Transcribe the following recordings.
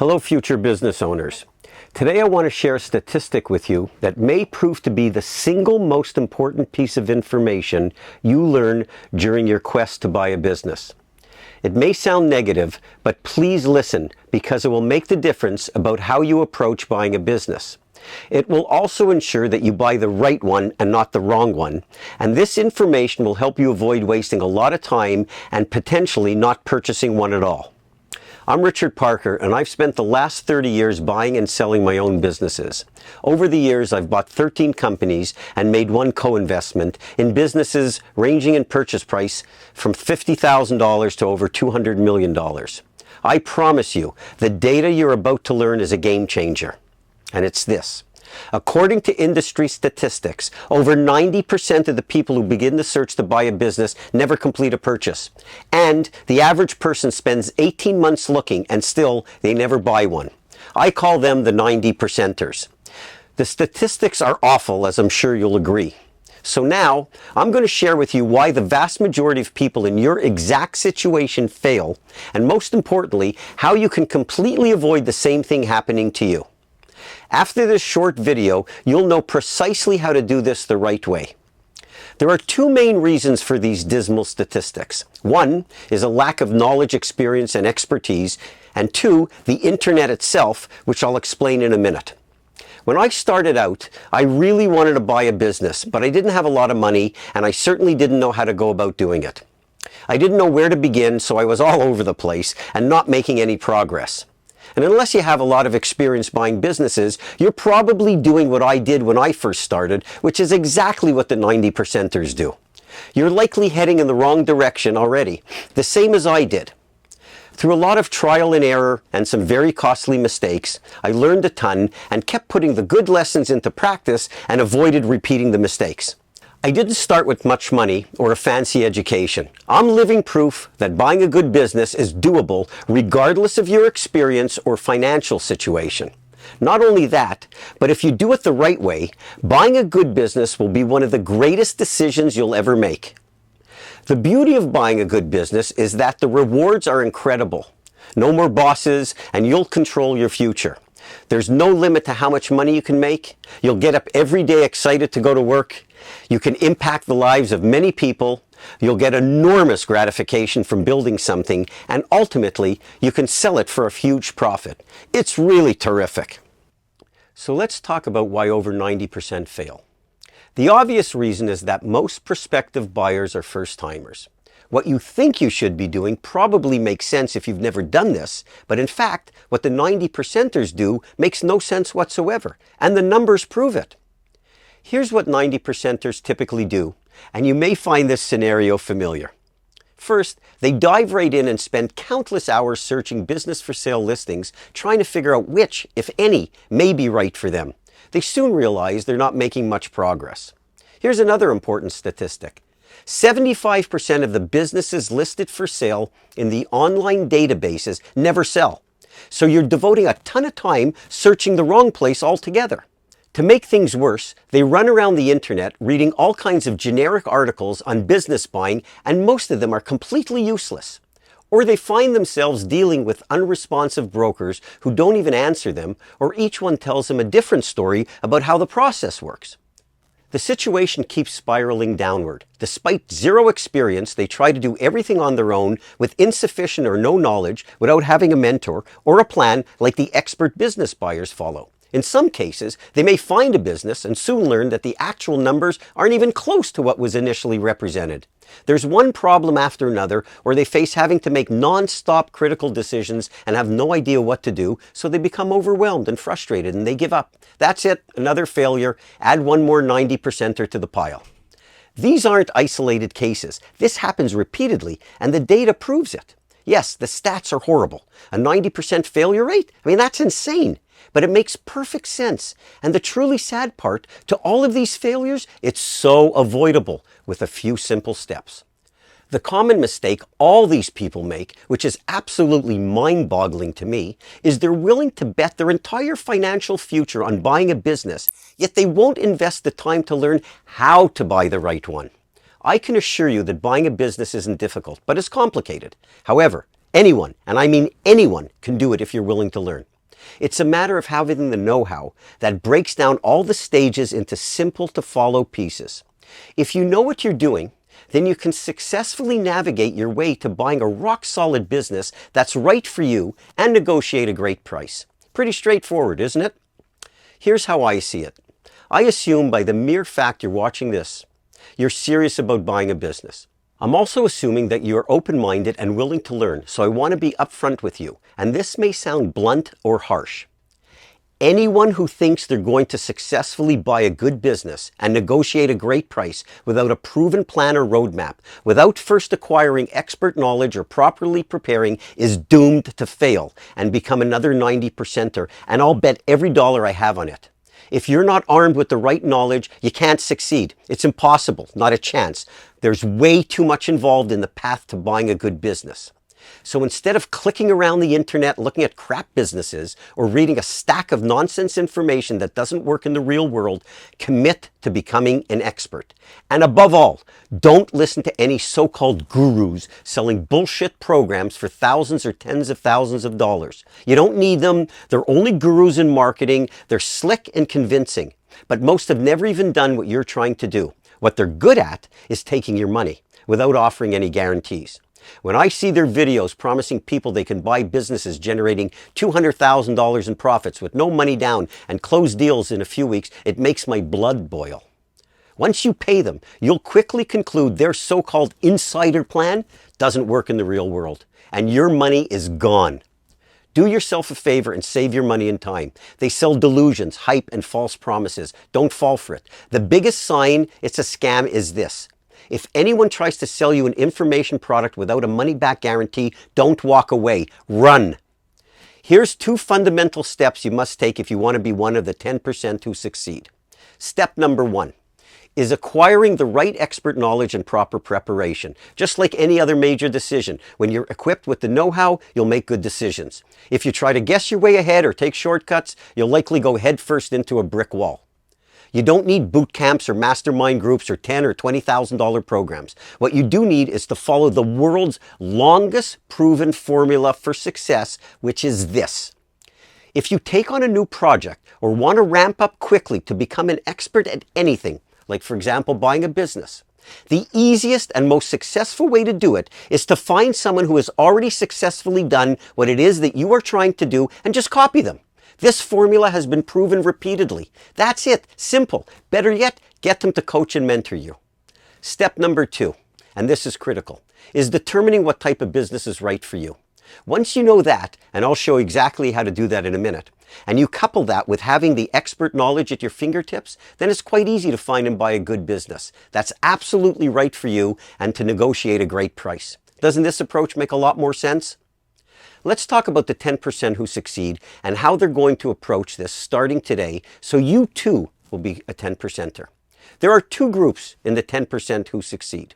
Hello, future business owners. Today I want to share a statistic with you that may prove to be the single most important piece of information you learn during your quest to buy a business. It may sound negative, but please listen because it will make the difference about how you approach buying a business. It will also ensure that you buy the right one and not the wrong one. And this information will help you avoid wasting a lot of time and potentially not purchasing one at all. I'm Richard Parker, and I've spent the last 30 years buying and selling my own businesses. Over the years, I've bought 13 companies and made one co-investment in businesses ranging in purchase price from $50,000 to over $200 million. I promise you, the data you're about to learn is a game changer. And it's this. According to industry statistics, over 90% of the people who begin the search to buy a business never complete a purchase. And the average person spends 18 months looking and still they never buy one. I call them the 90%ers. The statistics are awful, as I'm sure you'll agree. So now, I'm going to share with you why the vast majority of people in your exact situation fail, and most importantly, how you can completely avoid the same thing happening to you. After this short video, you'll know precisely how to do this the right way. There are two main reasons for these dismal statistics. One is a lack of knowledge, experience, and expertise, and two, the internet itself, which I'll explain in a minute. When I started out, I really wanted to buy a business, but I didn't have a lot of money, and I certainly didn't know how to go about doing it. I didn't know where to begin, so I was all over the place and not making any progress. And unless you have a lot of experience buying businesses, you're probably doing what I did when I first started, which is exactly what the 90%ers do. You're likely heading in the wrong direction already, the same as I did. Through a lot of trial and error and some very costly mistakes, I learned a ton and kept putting the good lessons into practice and avoided repeating the mistakes. I didn't start with much money or a fancy education. I'm living proof that buying a good business is doable regardless of your experience or financial situation. Not only that, but if you do it the right way, buying a good business will be one of the greatest decisions you'll ever make. The beauty of buying a good business is that the rewards are incredible. No more bosses, and you'll control your future. There's no limit to how much money you can make. You'll get up every day excited to go to work. You can impact the lives of many people. You'll get enormous gratification from building something, and ultimately, you can sell it for a huge profit. It's really terrific. So let's talk about why over 90% fail. The obvious reason is that most prospective buyers are first-timers. What you think you should be doing probably makes sense if you've never done this, but in fact, what the 90%ers do makes no sense whatsoever, and the numbers prove it. Here's what 90%ers typically do, and you may find this scenario familiar. First, they dive right in and spend countless hours searching business for sale listings, trying to figure out which, if any, may be right for them. They soon realize they're not making much progress. Here's another important statistic. 75% of the businesses listed for sale in the online databases never sell. So you're devoting a ton of time searching the wrong place altogether. To make things worse, they run around the internet reading all kinds of generic articles on business buying, and most of them are completely useless. Or they find themselves dealing with unresponsive brokers who don't even answer them, or each one tells them a different story about how the process works. The situation keeps spiraling downward. Despite zero experience, they try to do everything on their own with insufficient or no knowledge without having a mentor or a plan like the expert business buyers follow. In some cases, they may find a business and soon learn that the actual numbers aren't even close to what was initially represented. There's one problem after another, or they face having to make non-stop critical decisions and have no idea what to do, so they become overwhelmed and frustrated and they give up. That's it, another failure. Add one more 90%er to the pile. These aren't isolated cases. This happens repeatedly, and the data proves it. Yes, the stats are horrible. A 90% failure rate? I mean, that's insane. But it makes perfect sense. And the truly sad part, to all of these failures, it's so avoidable with a few simple steps. The common mistake all these people make, which is absolutely mind-boggling to me, is they're willing to bet their entire financial future on buying a business, yet they won't invest the time to learn how to buy the right one. I can assure you that buying a business isn't difficult, but it's complicated. However, Anyone, and I mean anyone, can do it if you're willing to learn. It's a matter of having the know-how that breaks down all the stages into simple to follow pieces. If you know what you're doing, then you can successfully navigate your way to buying a rock-solid business that's right for you and negotiate a great price. Pretty straightforward, isn't it? Here's how I see it. I assume by the mere fact you're watching this, you're serious about buying a business. I'm also assuming that you're open-minded and willing to learn, so I want to be upfront with you, and this may sound blunt or harsh. Anyone who thinks they're going to successfully buy a good business and negotiate a great price without a proven plan or roadmap, without first acquiring expert knowledge or properly preparing, is doomed to fail and become another 90%er, and I'll bet every dollar I have on it. If you're not armed with the right knowledge, you can't succeed. It's impossible, not a chance. There's way too much involved in the path to buying a good business. So instead of clicking around the internet looking at crap businesses or reading a stack of nonsense information that doesn't work in the real world, commit to becoming an expert. And above all, don't listen to any so-called gurus selling bullshit programs for thousands or tens of thousands of dollars. You don't need them. They're only gurus in marketing. They're slick and convincing, but most have never even done what you're trying to do. What they're good at is taking your money without offering any guarantees. When I see their videos promising people they can buy businesses generating $200,000 in profits with no money down and close deals in a few weeks, it makes my blood boil. Once you pay them, you'll quickly conclude their so-called insider plan doesn't work in the real world, and your money is gone. Do yourself a favor and save your money and time. They sell delusions, hype, and false promises. Don't fall for it. The biggest sign it's a scam is this. If anyone tries to sell you an information product without a money-back guarantee, don't walk away. Run. Here's 2 fundamental steps you must take if you want to be one of the 10% who succeed. Step number 1 is acquiring the right expert knowledge and proper preparation. Just like any other major decision, when you're equipped with the know-how, you'll make good decisions. If you try to guess your way ahead or take shortcuts, you'll likely go headfirst into a brick wall. You don't need boot camps or mastermind groups or $10,000 or $20,000 programs. What you do need is to follow the world's longest proven formula for success, which is this. If you take on a new project or want to ramp up quickly to become an expert at anything, like for example buying a business, the easiest and most successful way to do it is to find someone who has already successfully done what it is that you are trying to do and just copy them. This formula has been proven repeatedly. That's it. Simple. Better yet, get them to coach and mentor you. Step number 2, and this is critical, is determining what type of business is right for you. Once you know that, and I'll show exactly how to do that in a minute, and you couple that with having the expert knowledge at your fingertips, then it's quite easy to find and buy a good business that's absolutely right for you and to negotiate a great price. Doesn't this approach make a lot more sense? Let's talk about the 10% who succeed and how they're going to approach this starting today so you too will be a 10%er. There are 2 groups in the 10% who succeed.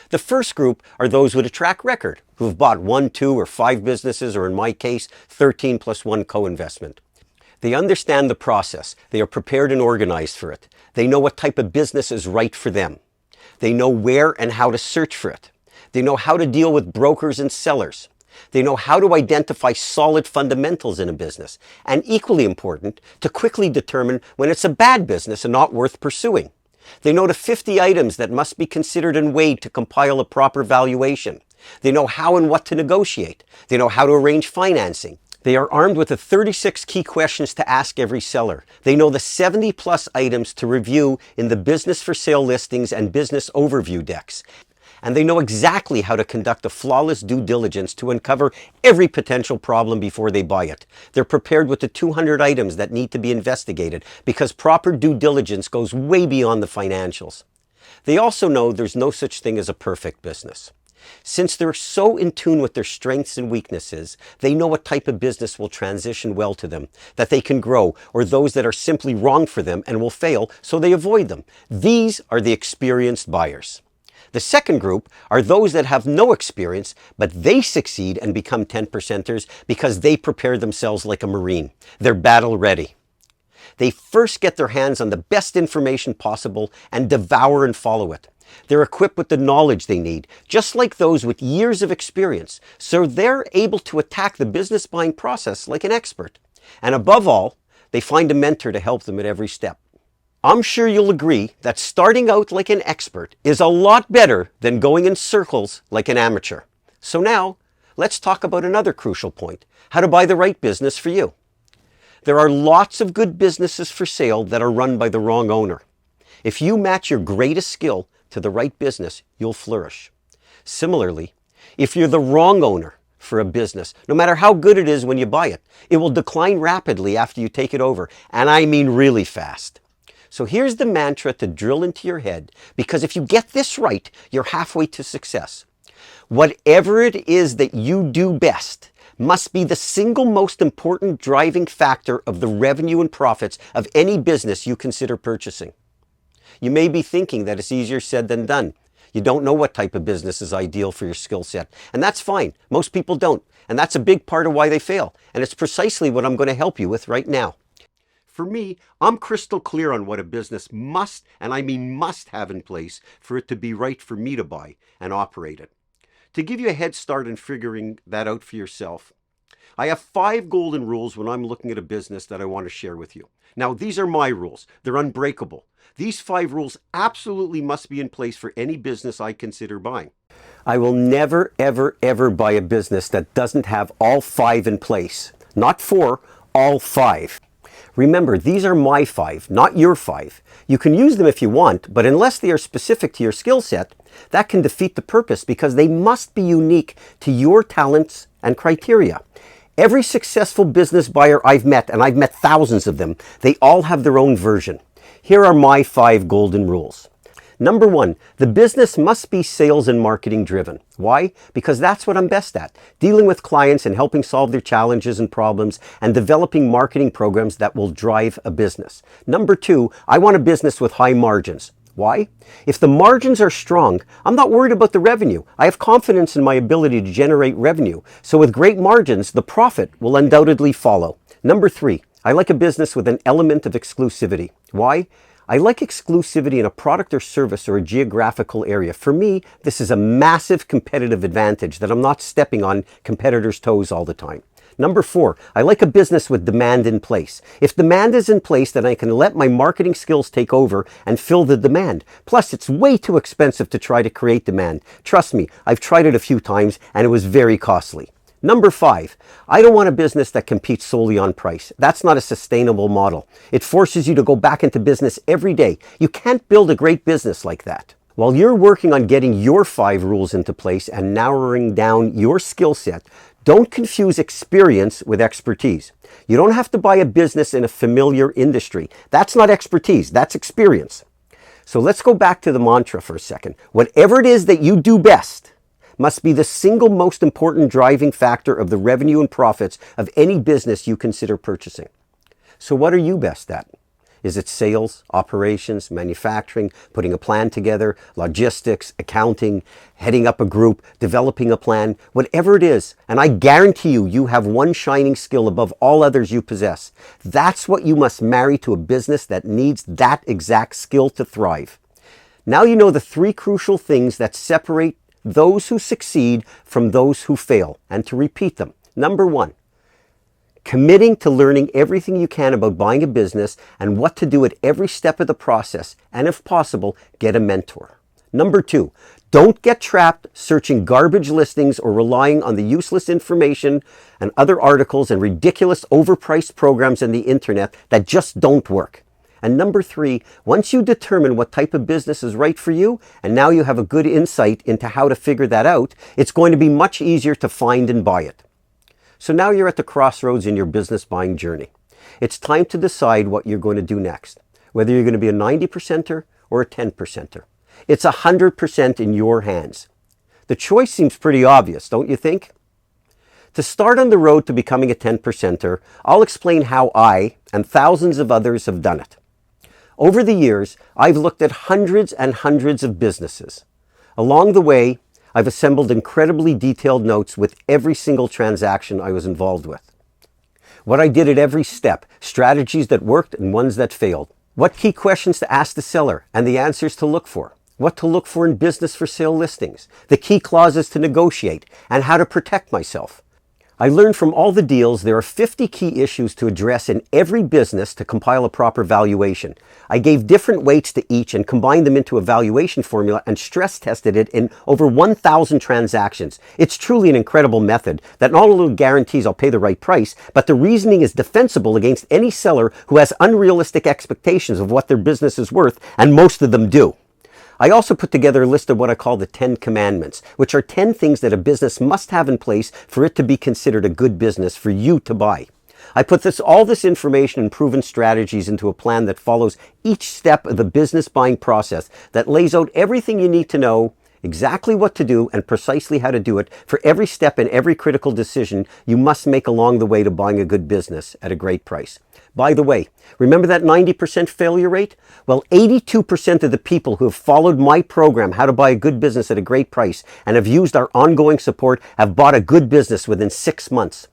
The first group are those with a track record who have bought 1, 2, or 5 businesses, or in my case, 13 plus 1 co-investment. They understand the process. They are prepared and organized for it. They know what type of business is right for them. They know where and how to search for it. They know how to deal with brokers and sellers. They know how to identify solid fundamentals in a business, and equally important, to quickly determine when it's a bad business and not worth pursuing. They know the 50 items that must be considered and weighed to compile a proper valuation. They know how and what to negotiate. They know how to arrange financing. They are armed with the 36 key questions to ask every seller. They know the 70 plus items to review in the business for sale listings and business overview decks. And they know exactly how to conduct a flawless due diligence to uncover every potential problem before they buy it. They're prepared with the 200 items that need to be investigated because proper due diligence goes way beyond the financials. They also know there's no such thing as a perfect business. Since they're so in tune with their strengths and weaknesses, they know what type of business will transition well to them, that they can grow, or those that are simply wrong for them and will fail, so they avoid them. These are the experienced buyers. The second group are those that have no experience, but they succeed and become 10%ers because they prepare themselves like a Marine. They're battle ready. They first get their hands on the best information possible and devour and follow it. They're equipped with the knowledge they need, just like those with years of experience, so they're able to attack the business buying process like an expert. And above all, they find a mentor to help them at every step. I'm sure you'll agree that starting out like an expert is a lot better than going in circles like an amateur. So now, let's talk about another crucial point: how to buy the right business for you. There are lots of good businesses for sale that are run by the wrong owner. If you match your greatest skill to the right business, you'll flourish. Similarly, if you're the wrong owner for a business, no matter how good it is when you buy it, it will decline rapidly after you take it over, and I mean really fast. So here's the mantra to drill into your head, because if you get this right, you're halfway to success. Whatever it is that you do best must be the single most important driving factor of the revenue and profits of any business you consider purchasing. You may be thinking that it's easier said than done. You don't know what type of business is ideal for your skill set, and that's fine. Most people don't, and that's a big part of why they fail, and it's precisely what I'm going to help you with right now. For me, I'm crystal clear on what a business must, and I mean must, have in place for it to be right for me to buy and operate it. To give you a head start in figuring that out for yourself, I have 5 golden rules when I'm looking at a business that I want to share with you. Now, these are my rules. They're unbreakable. These 5 rules absolutely must be in place for any business I consider buying. I will never, ever, ever buy a business that doesn't have all 5 in place. Not 4, all 5. Remember, these are my 5, not your 5. You can use them if you want, but unless they are specific to your skill set, that can defeat the purpose, because they must be unique to your talents and criteria. Every successful business buyer I've met, and I've met thousands of them, they all have their own version. Here are my 5 golden rules. Number 1, the business must be sales and marketing driven. Why? Because that's what I'm best at. Dealing with clients and helping solve their challenges and problems, and developing marketing programs that will drive a business. Number 2, I want a business with high margins. Why? If the margins are strong, I'm not worried about the revenue. I have confidence in my ability to generate revenue. So with great margins, the profit will undoubtedly follow. Number 3, I like a business with an element of exclusivity. Why? I like exclusivity in a product or service or a geographical area. For me, this is a massive competitive advantage that I'm not stepping on competitors' toes all the time. Number 4, I like a business with demand in place. If demand is in place, then I can let my marketing skills take over and fill the demand. Plus, it's way too expensive to try to create demand. Trust me, I've tried it a few times and it was very costly. Number 5, I don't want a business that competes solely on price. That's not a sustainable model. It forces you to go back into business every day. You can't build a great business like that. While you're working on getting your 5 rules into place and narrowing down your skill set, don't confuse experience with expertise. You don't have to buy a business in a familiar industry. That's not expertise, that's experience. So let's go back to the mantra for a second. Whatever it is that you do best must be the single most important driving factor of the revenue and profits of any business you consider purchasing. So what are you best at? Is it sales, operations, manufacturing, putting a plan together, logistics, accounting, heading up a group, developing a plan? Whatever it is, and I guarantee you, you have one shining skill above all others you possess. That's what you must marry to a business that needs that exact skill to thrive. Now you know the 3 crucial things that separate those who succeed from those who fail, and to repeat them. Number 1, committing to learning everything you can about buying a business and what to do at every step of the process, and if possible, get a mentor. Number 2, don't get trapped searching garbage listings or relying on the useless information and other articles and ridiculous overpriced programs on the internet that just don't work. And number 3, once you determine what type of business is right for you, and now you have a good insight into how to figure that out, it's going to be much easier to find and buy it. So now you're at the crossroads in your business buying journey. It's time to decide what you're going to do next, whether you're going to be a 90%er or a 10%er. It's 100% in your hands. The choice seems pretty obvious, don't you think? To start on the road to becoming a 10%er, I'll explain how I and thousands of others have done it. Over the years, I've looked at hundreds and hundreds of businesses. Along the way, I've assembled incredibly detailed notes with every single transaction I was involved with. What I did at every step, strategies that worked and ones that failed. What key questions to ask the seller and the answers to look for. what to look for in business for sale listings, the key clauses to negotiate, and how to protect myself. I learned from all the deals there are 50 key issues to address in every business to compile a proper valuation. I gave different weights to each and combined them into a valuation formula and stress tested it in over 1,000 transactions. It's truly an incredible method that not only guarantees I'll pay the right price, but the reasoning is defensible against any seller who has unrealistic expectations of what their business is worth, and most of them do. I also put together a list of what I call the 10 commandments, which are 10 things that a business must have in place for it to be considered a good business for you to buy. I put all this information and proven strategies into a plan that follows each step of the business buying process, that lays out everything you need to know, exactly what to do, and precisely how to do it for every step and every critical decision you must make along the way to buying a good business at a great price. By the way, remember that 90% failure rate? Well, 82% of the people who have followed my program, How to Buy a Good Business at a Great Price, and have used our ongoing support have bought a good business within 6 months.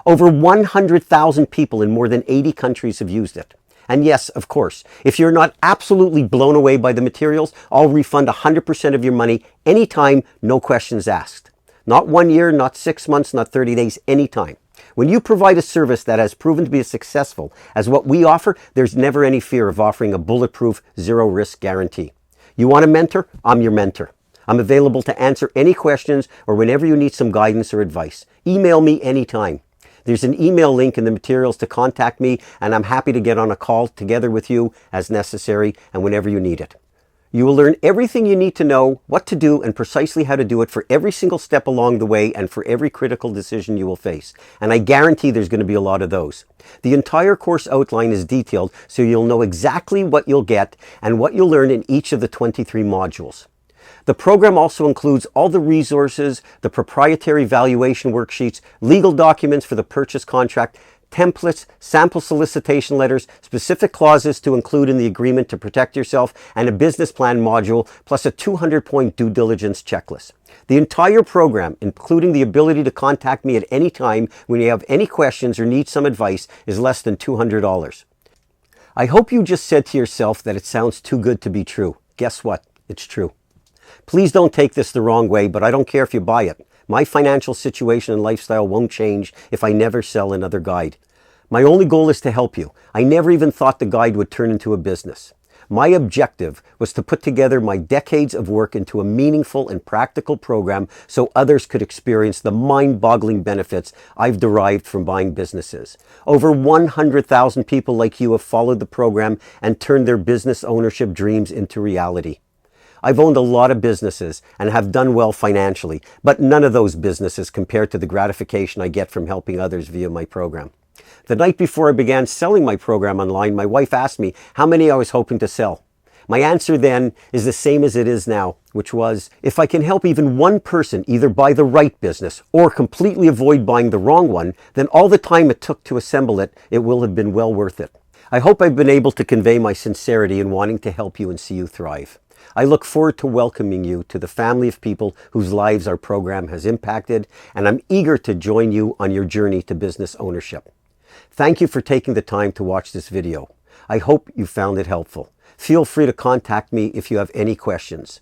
Over 100,000 people in more than 80 countries have used it. And yes, of course, if you're not absolutely blown away by the materials, I'll refund 100% of your money anytime, no questions asked. Not 1 year, not 6 months, not 30 days, anytime. When you provide a service that has proven to be as successful as what we offer, there's never any fear of offering a bulletproof, zero-risk guarantee. You want a mentor? I'm your mentor. I'm available to answer any questions or whenever you need some guidance or advice. Email me anytime. There's an email link in the materials to contact me, and I'm happy to get on a call together with you as necessary and whenever you need it. You will learn everything you need to know, what to do, and precisely how to do it for every single step along the way and for every critical decision you will face. And I guarantee there's going to be a lot of those. The entire course outline is detailed, so you'll know exactly what you'll get and what you'll learn in each of the 23 modules. The program also includes all the resources, the proprietary valuation worksheets, legal documents for the purchase contract, templates, sample solicitation letters, specific clauses to include in the agreement to protect yourself, and a business plan module, plus a 200-point due diligence checklist. The entire program, including the ability to contact me at any time when you have any questions or need some advice, is less than $200. I hope you just said to yourself that it sounds too good to be true. Guess what? It's true. Please don't take this the wrong way, but I don't care if you buy it. My financial situation and lifestyle won't change if I never sell another guide. My only goal is to help you. I never even thought the guide would turn into a business. My objective was to put together my decades of work into a meaningful and practical program so others could experience the mind-boggling benefits I've derived from buying businesses. Over 100,000 people like you have followed the program and turned their business ownership dreams into reality. I've owned a lot of businesses and have done well financially, but none of those businesses compared to the gratification I get from helping others via my program. The night before I began selling my program online, my wife asked me how many I was hoping to sell. My answer then is the same as it is now, which was, if I can help even one person either buy the right business or completely avoid buying the wrong one, then all the time it took to assemble it, it will have been well worth it. I hope I've been able to convey my sincerity in wanting to help you and see you thrive. I look forward to welcoming you to the family of people whose lives our program has impacted, and I'm eager to join you on your journey to business ownership. Thank you for taking the time to watch this video. I hope you found it helpful. Feel free to contact me if you have any questions.